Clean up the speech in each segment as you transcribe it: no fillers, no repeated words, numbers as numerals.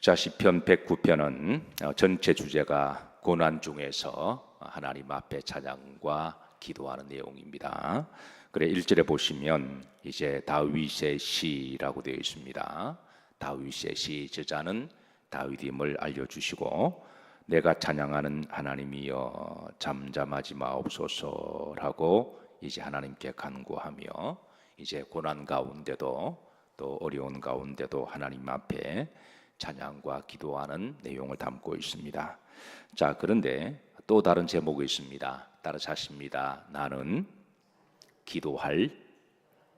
자, 시편 109편은 전체 주제가 고난 중에서 하나님 앞에 찬양과 기도하는 내용입니다. 그래 1절에 보시면 이제 다윗의 시라고 되어 있습니다. 다윗의 시 저자는 다윗임을 알려주시고, 내가 찬양하는 하나님이여 잠잠하지 마옵소서라고 이제 하나님께 간구하며, 이제 고난 가운데도 또 어려운 가운데도 하나님 앞에 찬양과 기도하는 내용을 담고 있습니다. 자, 그런데 또 다른 제목이 있습니다. 따라하십니다. 나는 기도할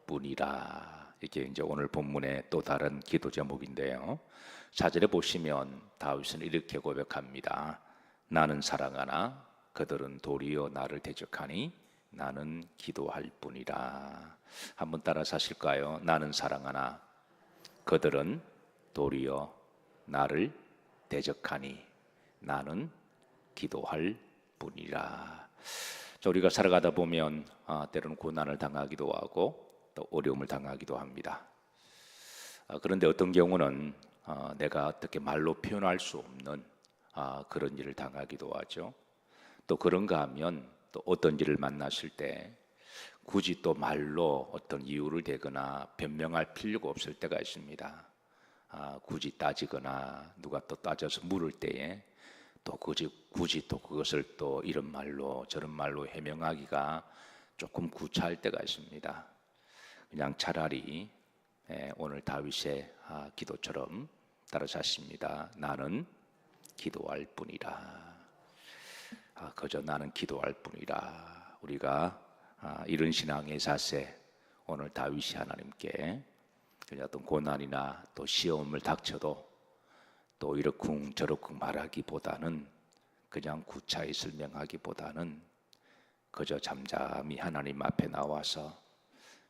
뿐이라. 이게 이제 오늘 본문의 또 다른 기도 제목인데요. 4절에 보시면 다윗은 이렇게 고백합니다. 나는 사랑하나 그들은 도리어 나를 대적하니 나는 기도할 뿐이라. 한번 따라서 하실까요? 나는 사랑하나 그들은 도리어 나를 대적하니 나는 기도할 뿐이라. 자, 우리가 살아가다 보면 때로는 고난을 당하기도 하고 또 어려움을 당하기도 합니다. 그런데 어떤 경우는 내가 어떻게 말로 표현할 수 없는 그런 일을 당하기도 하죠. 또 그런가 하면 또 어떤 일을 만났을 때 굳이 또 말로 어떤 이유를 대거나 변명할 필요가 없을 때가 있습니다. 굳이 따지거나 누가 또 따져서 물을 때에 또 굳이 또 그것을 또 이런 말로 저런 말로 해명하기가 조금 구차할 때가 있습니다. 그냥 차라리 오늘 다윗의 기도처럼 따라서 하십니다. 나는 기도할 뿐이라. 그저 나는 기도할 뿐이라. 우리가 이런 신앙의 자세, 오늘 다윗이 하나님께 어떤 고난이나 또 시험을 닥쳐도 또 이러쿵 저러쿵 말하기보다는, 그냥 구차히 설명하기보다는 그저 잠잠히 하나님 앞에 나와서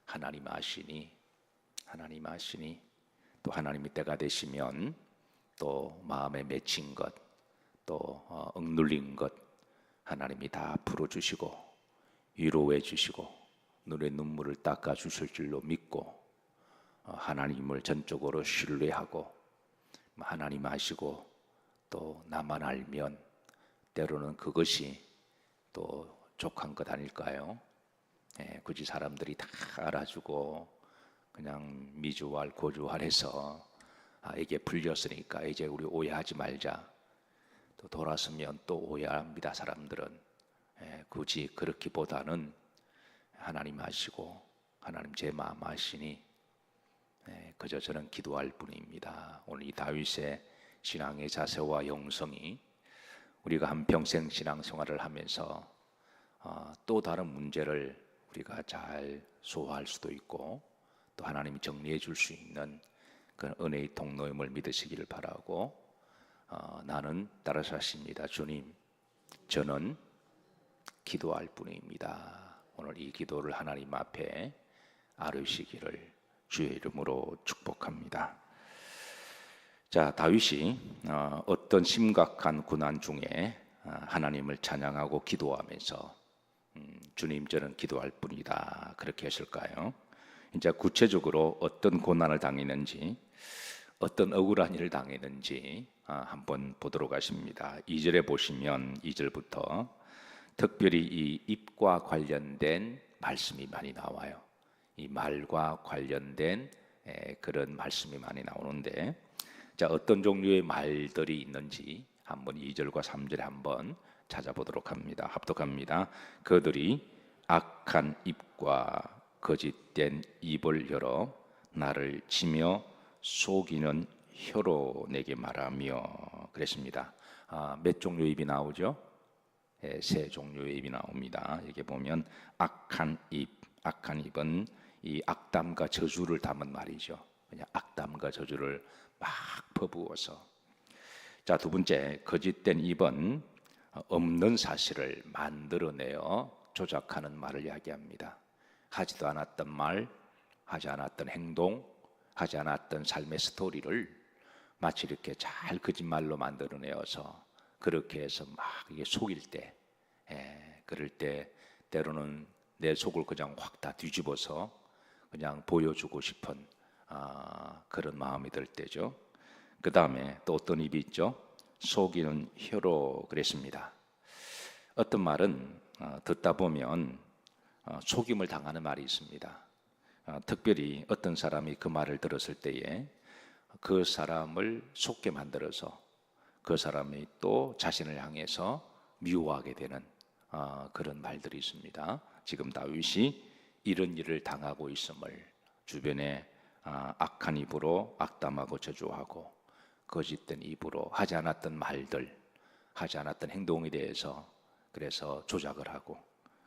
하나님 아시니 또 하나님이 때가 되시면 또 마음에 맺힌 것, 또 억눌린 것 하나님이 다 풀어주시고 위로해 주시고 눈의 눈물을 닦아 주실 줄로 믿고 하나님을 전적으로 신뢰하고 하나님 아시고 또 나만 알면 때로는 그것이 또 족한 것 아닐까요? 굳이 사람들이 다 알아주고 그냥 미주알 고주알해서 이게 풀렸으니까 이제 우리 오해하지 말자, 또 돌아서면 또 오해합니다. 사람들은 굳이 그렇기보다는 하나님 아시고 하나님 제 마음 아시니 그저 저는 기도할 뿐입니다. 오늘 이 다윗의 신앙의 자세와 영성이 우리가 한평생 신앙생활을 하면서 또 다른 문제를 우리가 잘 소화할 수도 있고 또 하나님이 정리해 줄 수 있는 그런 은혜의 통로임을 믿으시기를 바라고, 나는 따라서 하십니다. 주님, 저는 기도할 뿐입니다. 오늘 이 기도를 하나님 앞에 아뢰시기를 주의 이름으로 축복합니다. 자, 다윗이 어떤 심각한 고난 중에 하나님을 찬양하고 기도하면서 주님, 저는 기도할 뿐이다 그렇게 했을까요? 이제 구체적으로 어떤 고난을 당했는지, 어떤 억울한 일을 당했는지 한번 보도록 하십니다. 2절에 보시면 2절부터 특별히 이 입과 관련된 말씀이 많이 나와요. 이 말과 관련된 그런 말씀이 많이 나오는데, 자, 어떤 종류의 말들이 있는지 한번 2절과 3절에 한번 찾아보도록 합니다. 합독합니다. 그들이 악한 입과 거짓된 입을 열어 나를 치며 속이는 혀로 내게 말하며 그랬습니다. 몇 종류의 입이 나오죠? 세 종류의 입이 나옵니다. 여기 보면 악한 입은 이 악담과 저주를 담은 말이죠. 그냥 악담과 저주를 막 퍼부어서. 자, 두 번째, 거짓된 입은 없는 사실을 만들어내어 조작하는 말을 이야기합니다. 하지도 않았던 말, 하지 않았던 행동, 하지 않았던 삶의 스토리를 마치 이렇게 잘 거짓말로 만들어내어서 그렇게 해서 막 이게 속일 때, 그럴 때 때로는 내 속을 그냥 확 다 뒤집어서 그냥 보여주고 싶은 그런 마음이 들 때죠. 그 다음에 또 어떤 입이 있죠? 속이는 혀로 그랬습니다. 어떤 말은 듣다 보면 속임을 당하는 말이 있습니다. 특별히 어떤 사람이 그 말을 들었을 때에 그 사람을 속게 만들어서 그 사람이 또 자신을 향해서 미워하게 되는 그런 말들이 있습니다. 지금 다윗이 이런 일을 당하고 있음을 주변에 악한 입으로 악담하고 저주하고 거짓된 입으로 하지 않았던 말들, 하지 않았던 행동에 대해서 그래서 조작을 하고,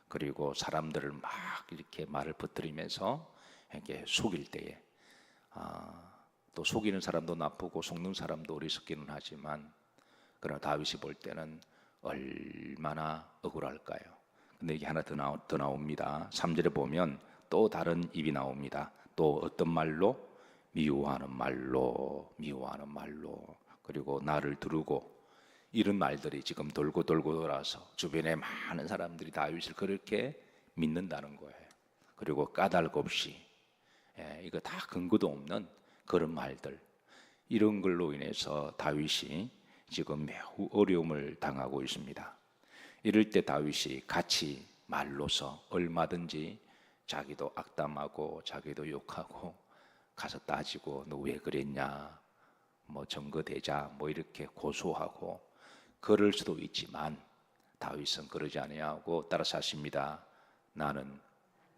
그리고 사람들을 막 이렇게 말을 퍼뜨리면서 이렇게 속일 때에 또 속이는 사람도 나쁘고 속는 사람도 어리석기는 하지만, 그러나 다윗이 볼 때는 얼마나 억울할까요? 근데 이게 하나 더 나옵니다. 3절에 보면 또 다른 입이 나옵니다. 또 어떤 말로? 미워하는 말로, 미워하는 말로. 그리고 나를 두르고, 이런 말들이 지금 돌고 돌아서 주변에 많은 사람들이 다윗을 그렇게 믿는다는 거예요. 그리고 까닭 없이 이거 다 근거도 없는 그런 말들, 이런 걸로 인해서 다윗이 지금 매우 어려움을 당하고 있습니다. 이럴 때 다윗이 같이 말로서 얼마든지 자기도 악담하고 자기도 욕하고 가서 따지고 너 왜 그랬냐, 뭐 증거대자, 뭐 이렇게 고소하고 그럴 수도 있지만 다윗은 그러지 아니하고 따라서 하십니다. 나는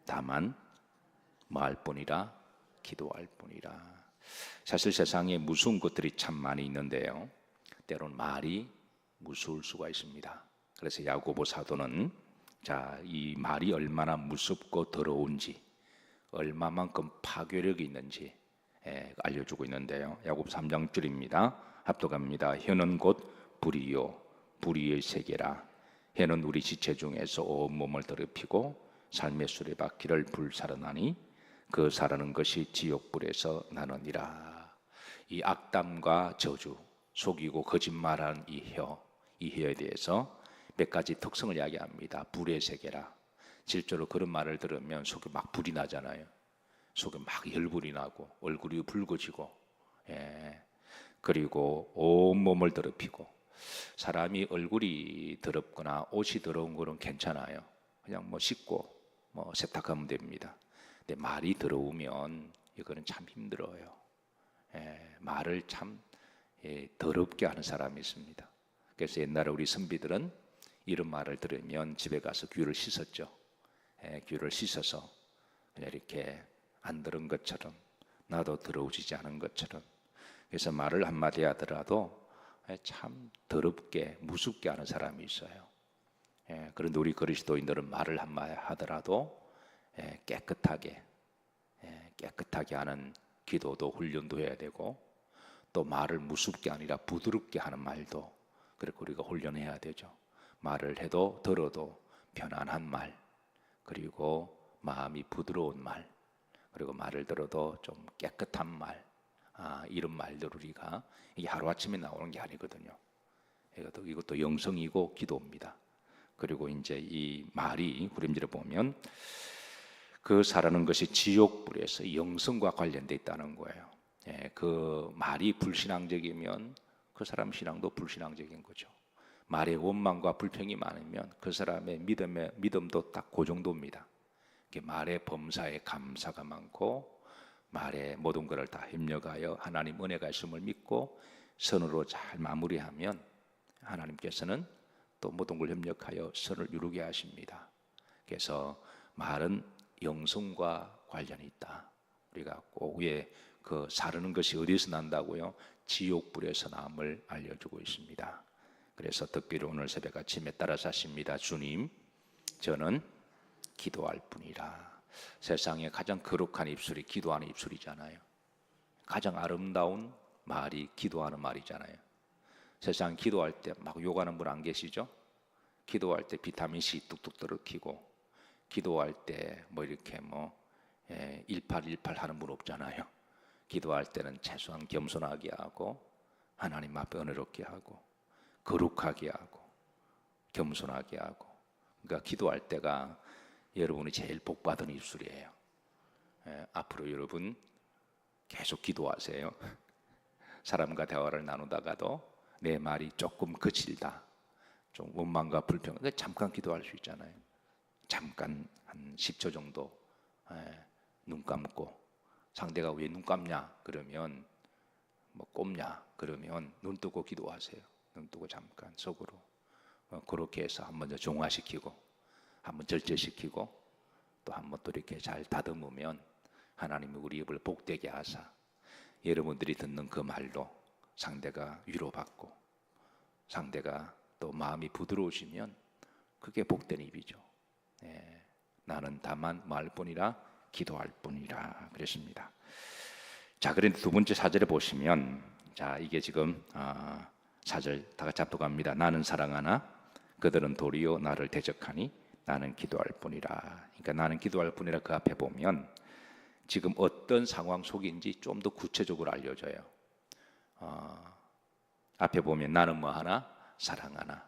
다만 말할 뿐이라 기도할 뿐이라. 사실 세상에 무서운 것들이 참 많이 있는데요, 때론 말이 무서울 수가 있습니다. 그래서 야고보 사도는 이 말이 얼마나 무섭고 더러운지, 얼마만큼 파괴력이 있는지 알려주고 있는데요. 야고보 3장 줄입니다. 합독합니다. 혀는 곧 불이요 불의의 세계라. 혀는 우리 지체 중에서 온 몸을 더럽히고 삶의 수레바퀴를 불살하나니 그 살아는 것이 지옥불에서 나느니라. 이 악담과 저주, 속이고 거짓말하는 이 혀에 대해서 몇 가지 특성을 이야기합니다. 불의 세계라. 실제로 그런 말을 들으면 속에 막 불이 나잖아요. 속에 막 열불이 나고 얼굴이 붉어지고, 그리고 온몸을 더럽히고. 사람이 얼굴이 더럽거나 옷이 더러운 거는 괜찮아요. 그냥 뭐 씻고 뭐 세탁하면 됩니다. 근데 말이 더러우면 이거는 참 힘들어요. 말을 참 더럽게 하는 사람이 있습니다. 그래서 옛날에 우리 선비들은 이런 말을 들으면 집에 가서 귀를 씻었죠. 귀를 씻어서 그냥 이렇게 안 들은 것처럼, 나도 더러워지지 않은 것처럼. 그래서 말을 한마디 하더라도 참 더럽게 무섭게 하는 사람이 있어요. 그런데 우리 그리스도인들은 말을 한마디 하더라도 깨끗하게 하는 기도도 훈련도 해야 되고, 또 말을 무섭게 아니라 부드럽게 하는 말도 그렇게 우리가 훈련해야 되죠. 말을 해도 들어도 편안한 말, 그리고 마음이 부드러운 말, 그리고 말을 들어도 좀 깨끗한 말, 이런 말들 우리가, 이게 하루아침에 나오는 게 아니거든요. 이것도 영성이고 기도입니다. 그리고 이제 이 말이 후렴지를 보면 그 살아는 것이 지옥불에서 영성과 관련돼 있다는 거예요. 그 말이 불신앙적이면 그 사람 신앙도 불신앙적인 거죠. 말에 원망과 불평이 많으면 그 사람의 믿음도 딱 그 정도입니다. 말에 범사에 감사가 많고 말에 모든 것을 다 협력하여 하나님 은혜가 있음을 믿고 선으로 잘 마무리하면 하나님께서는 또 모든 걸 협력하여 선을 이루게 하십니다. 그래서 말은 영성과 관련이 있다. 우리가 꼭 왜 그 사르는 것이 어디서 난다고요? 지옥불에서 남을 알려주고 있습니다. 그래서 특별히 오늘 새벽 아침에 따라서 하십니다. 주님, 저는 기도할 뿐이라. 세상에 가장 거룩한 입술이 기도하는 입술이잖아요. 가장 아름다운 말이 기도하는 말이잖아요. 세상 기도할 때 막 욕하는 분 안 계시죠? 기도할 때 비타민C 뚝뚝 떨어뜨리고, 기도할 때 뭐 이렇게 1818 하는 분 없잖아요. 기도할 때는 최소한 겸손하게 하고 하나님 앞에 은혜롭게 하고 거룩하게 하고 겸손하게 하고. 그러니까 기도할 때가 여러분이 제일 복받은 입술이에요. 앞으로 여러분 계속 기도하세요. 사람과 대화를 나누다가도 내 말이 조금 거칠다, 좀 원망과 불평, 잠깐 기도할 수 있잖아요. 잠깐 한 10초 정도 눈 감고, 상대가 왜 눈 감냐 그러면 뭐 꼽냐 그러면 눈 뜨고 기도하세요. 눈 뜨고 잠깐 속으로 그렇게 해서 한번 더 정화시키고, 한번 절제시키고, 또 한번 또 이렇게 잘 다듬으면 하나님이 우리 입을 복되게 하사 여러분들이 듣는 그 말로 상대가 위로받고, 상대가 또 마음이 부드러우시면 그게 복된 입이죠. 나는 다만 말뿐이라 기도할 뿐이라 그랬습니다. 자, 그런데 두 번째 사절에 보시면, 자, 이게 지금 4절 다 같이 합독합니다. 나는 사랑하나 그들은 도리어 나를 대적하니 나는 기도할 뿐이라. 그러니까 나는 기도할 뿐이라 그 앞에 보면 지금 어떤 상황 속인지 좀 더 구체적으로 알려줘요. 앞에 보면 나는 뭐 하나? 사랑하나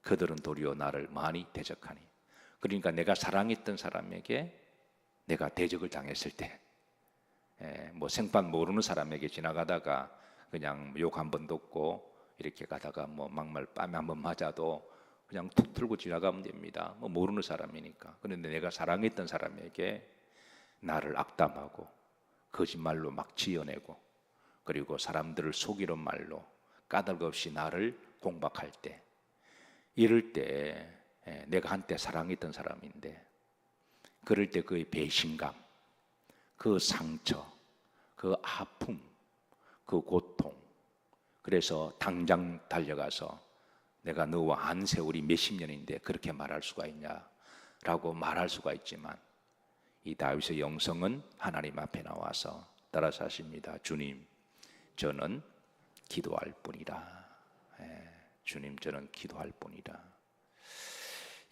그들은 도리어 나를 많이 대적하니. 그러니까 내가 사랑했던 사람에게 내가 대적을 당했을 때, 뭐 생판 모르는 사람에게 지나가다가 그냥 욕 한 번 듣고 이렇게 가다가 뭐 막말 뺨에 한 번 맞아도 그냥 툭 틀고 지나가면 됩니다. 뭐 모르는 사람이니까. 그런데 내가 사랑했던 사람에게 나를 악담하고 거짓말로 막 지어내고, 그리고 사람들을 속이는 말로 까닭 없이 나를 공박할 때, 이럴 때 내가 한때 사랑했던 사람인데, 그럴 때 그의 배신감, 그 상처, 그 아픔, 그 고통, 그래서 당장 달려가서 내가 너와 한 세월이 몇십 년인데 그렇게 말할 수가 있냐라고 말할 수가 있지만, 이 다윗의 영성은 하나님 앞에 나와서 따라서 하십니다. 주님, 저는 기도할 뿐이라. 주님, 저는 기도할 뿐이라.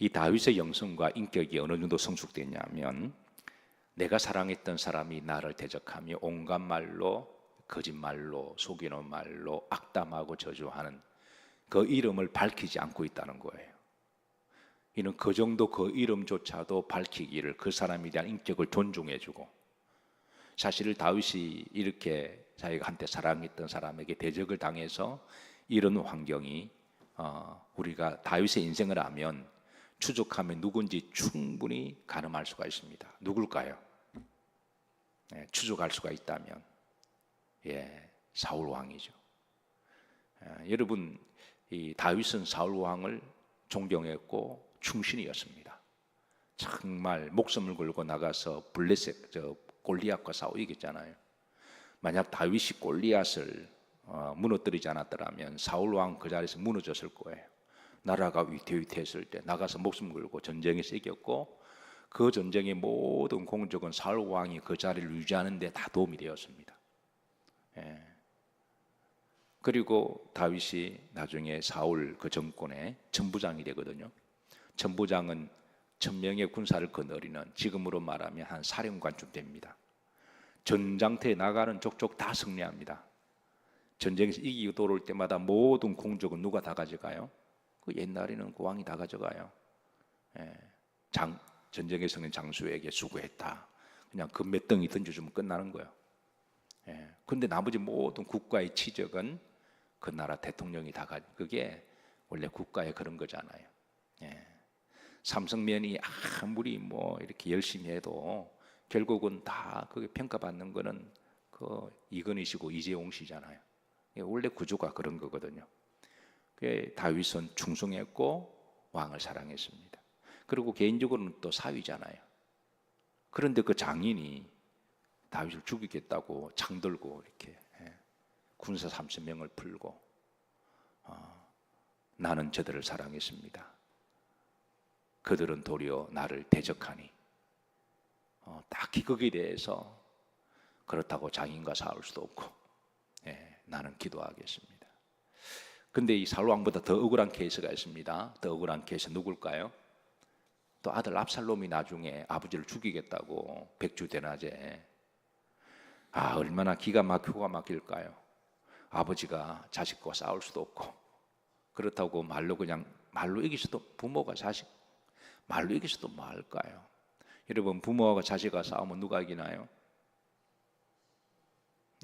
이 다윗의 영성과 인격이 어느 정도 성숙됐냐면, 내가 사랑했던 사람이 나를 대적하며 온갖 말로, 거짓말로, 속이는 말로 악담하고 저주하는 그 이름을 밝히지 않고 있다는 거예요. 이는 그 정도 그 이름조차도 밝히기를, 그 사람에 대한 인격을 존중해주고, 사실 다윗이 이렇게 자기가 한때 사랑했던 사람에게 대적을 당해서 이런 환경이, 우리가 다윗의 인생을 알면 추적하면 누군지 충분히 가늠할 수가 있습니다. 누굴까요? 추적할 수가 있다면 사울 왕이죠. 여러분, 이 다윗은 사울 왕을 존경했고 충신이었습니다. 정말 목숨을 걸고 나가서 블레셋 골리앗과 싸우겠잖아요. 만약 다윗이 골리앗을 무너뜨리지 않았더라면 사울 왕 그 자리에서 무너졌을 거예요. 나라가 위태위태했을 때 나가서 목숨 걸고 전쟁에서 이겼고, 그 전쟁의 모든 공적은 사울 왕이 그 자리를 유지하는 데 다 도움이 되었습니다. 그리고 다윗이 나중에 사울 그 정권의 천부장이 되거든요. 천부장은 1000명의 군사를 거느리는, 지금으로 말하면 한 사령관쯤 됩니다. 전장터에 나가는 족족 다 승리합니다. 전쟁에서 이기고 돌아올 때마다 모든 공적은 누가 다 가져가요? 그 옛날에는 그 왕이 다 가져가요. 전쟁에서는 장수에게 수고했다, 그냥 금 몇 덩이 던져주면 끝나는 거예요. 그런데 나머지 모든 국가의 치적은 그 나라 대통령이 다 가져. 그게 원래 국가의 그런 거잖아요. 삼성면이 아무리 뭐 이렇게 열심히 해도 결국은 다 그게 평가받는 거는 그 이건희시고 이재용 씨잖아요. 원래 구조가 그런 거거든요. 다윗은 충성했고 왕을 사랑했습니다. 그리고 개인적으로는 또 사위잖아요. 그런데 그 장인이 다윗을 죽이겠다고 창 들고 이렇게 군사 30명을 풀고, 나는 저들을 사랑했습니다. 그들은 도리어 나를 대적하니. 딱히 거기에 대해서 그렇다고 장인과 싸울 수도 없고, 나는 기도하겠습니다. 근데 이 사울 왕보다 더 억울한 케이스가 있습니다. 더 억울한 케이스 누굴까요? 또 아들 압살롬이 나중에 아버지를 죽이겠다고 백주대낮에, 얼마나 기가 막힐까요? 아버지가 자식과 싸울 수도 없고, 그렇다고 말로 이기서도, 부모가 자식 말로 이기서도 뭐 할까요? 여러분, 부모와 자식과 싸우면 누가 이기나요?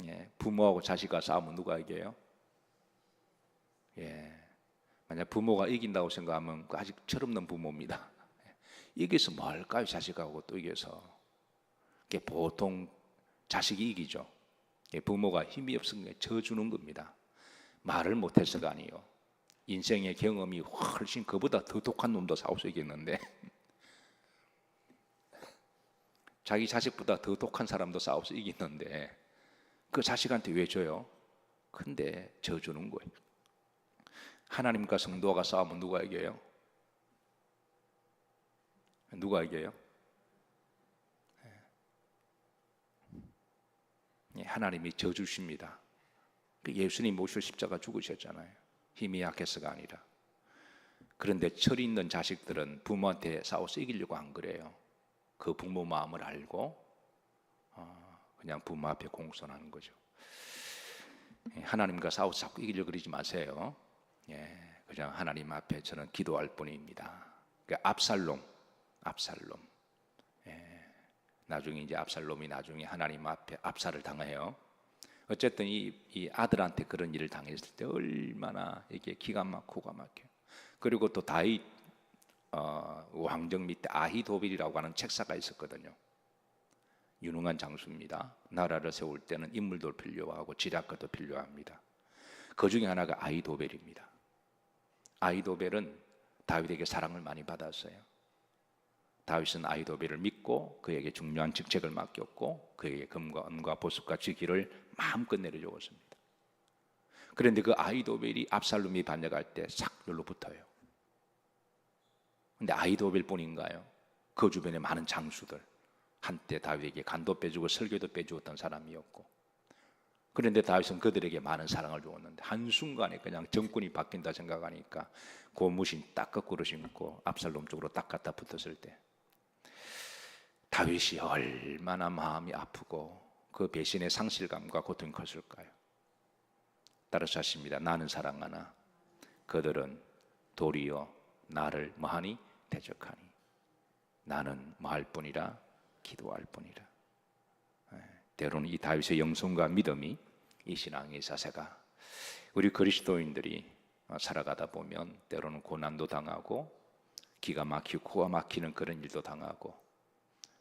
예, 부모하고 자식과 싸우면 누가 이겨요? 예, 만약 부모가 이긴다고 생각하면 그 아직 철없는 부모입니다. 이겨서 뭐 할까요? 자식하고 또 이겨서. 보통 자식이 이기죠. 부모가 힘이 없은 게 져주는 겁니다. 말을 못해서가 아니에요. 인생의 경험이 훨씬 그보다 더 독한 놈도 싸워서 이겼는데 자기 자식보다 더 독한 사람도 싸워서 이기는데 그 자식한테 왜 줘요? 근데 져주는 거예요. 하나님과 성도가 싸우면 누가 이겨요? 누가 이겨요? 하나님이 져주십니다. 예수님 모실 십자가 죽으셨잖아요. 힘이 약해서가 아니라. 그런데 철이 있는 자식들은 부모한테 싸워서 이기려고 안 그래요. 그 부모 마음을 알고 그냥 부모 앞에 공손하는 거죠. 하나님과 싸워서 자꾸 이기려고 그러지 마세요. 그냥 하나님 앞에 저는 기도할 뿐입니다. 압살롬. 나중에 이제 압살롬이 나중에 하나님 앞에 압살을 당해요. 어쨌든 이 아들한테 그런 일을 당했을 때 얼마나 이게 기가 막혀요. 그리고 또 다윗 왕정 밑에 아히도빌이라고 하는 책사가 있었거든요. 유능한 장수입니다. 나라를 세울 때는 인물도 필요하고 지략가도 필요합니다. 그 중에 하나가 아히도벨입니다. 아히도벨은 다윗에게 사랑을 많이 받았어요. 다윗은 아히도벨을 믿고 그에게 중요한 직책을 맡겼고 그에게 금과 은과 보석과 지기를 마음껏 내려주었습니다. 그런데 그 아히도벨이 압살롬이 반역할 때 싹 열로 붙어요. 근데 아히도벨 뿐인가요? 그 주변에 많은 장수들, 한때 다윗에게 간도 빼주고 설교도 빼주었던 사람이었고, 그런데 다윗은 그들에게 많은 사랑을 주었는데 한순간에 그냥 정권이 바뀐다 생각하니까 고무신 딱 거꾸로 신고 압살롬 쪽으로 딱 갖다 붙었을 때 다윗이 얼마나 마음이 아프고 그 배신의 상실감과 고통이 컸을까요? 따라서 하십니다. 나는 사랑하나 그들은 도리어 나를 뭐하니? 대적하니. 나는 뭐할 뿐이라? 기도할 뿐이라. 때로는 이 다윗의 영성과 믿음이, 이 신앙의 자세가 우리 그리스도인들이 살아가다 보면 때로는 고난도 당하고 기가 막히고 코가 막히는 그런 일도 당하고,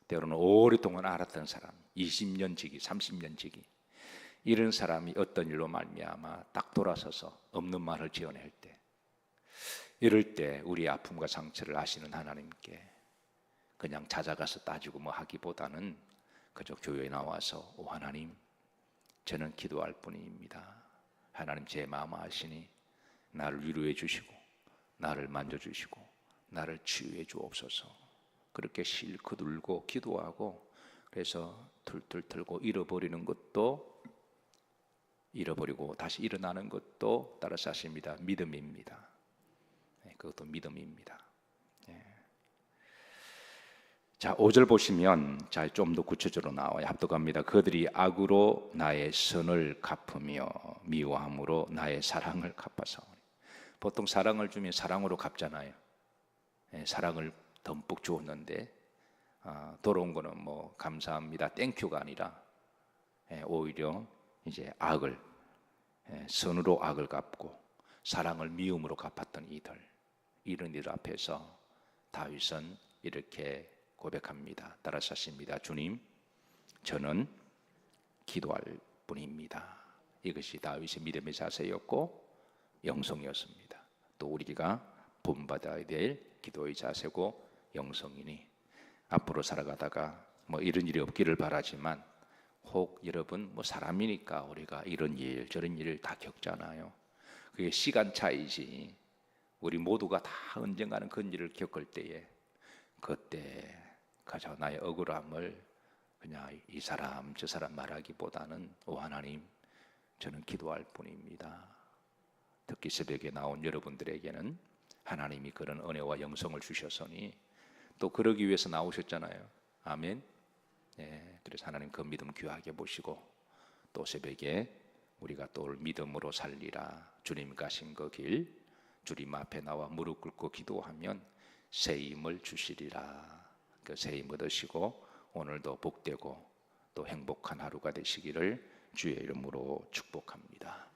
때로는 오랫동안 알았던 사람 20년 지기 30년 지기 이런 사람이 어떤 일로 말미암아 딱 돌아서서 없는 말을 지어낼 때, 이럴 때 우리의 아픔과 상처를 아시는 하나님께 그냥 찾아가서 따지고 뭐 하기보다는 그저 교회에 나와서 오 하나님, 저는 기도할 뿐입니다. 하나님 제 마음 아시니 나를 위로해 주시고 나를 만져주시고 나를 치유해 주옵소서. 그렇게 실컷 울고 기도하고, 그래서 툴툴 털고 잃어버리는 것도 잃어버리고 다시 일어나는 것도 따라서 하십니다. 믿음입니다. 그것도 믿음입니다. 자, 5절 보시면 좀 더 구체적으로 나와요. 합독합니다. 그들이 악으로 나의 선을 갚으며 미워함으로 나의 사랑을 갚아사오니. 보통 사랑을 주면 사랑으로 갚잖아요. 사랑을 듬뿍 주었는데 돌아온 거는 뭐 감사합니다, 땡큐가 아니라 오히려 이제 악을 선으로 악을 갚고 사랑을 미움으로 갚았던 이런 일 앞에서 다윗은 이렇게 고백합니다. 따라서 하십니다. 주님, 저는 기도할 뿐입니다. 이것이 다윗의 믿음의 자세였고 영성이었습니다. 또 우리가 본받아야 될 기도의 자세고 영성이니, 앞으로 살아가다가 뭐 이런 일이 없기를 바라지만 혹 여러분 뭐 사람이니까 우리가 이런 일 저런 일을 다 겪잖아요. 그게 시간 차이지 우리 모두가 다 언젠가는 그런 일을 겪을 때에 그때 가져 나의 억울함을 그냥 이 사람 저 사람 말하기보다는 오 하나님, 저는 기도할 뿐입니다. 특히 새벽에 나온 여러분들에게는 하나님이 그런 은혜와 영성을 주셨으니 또 그러기 위해서 나오셨잖아요. 아멘. 그래서 하나님 그 믿음 귀하게 보시고 또 새벽에 우리가 또 믿음으로 살리라, 주님 가신 그 길, 주님 앞에 나와 무릎 꿇고 기도하면 새 힘을 주시리라. 그 새 힘 얻으시고 오늘도 복되고 또 행복한 하루가 되시기를 주의 이름으로 축복합니다.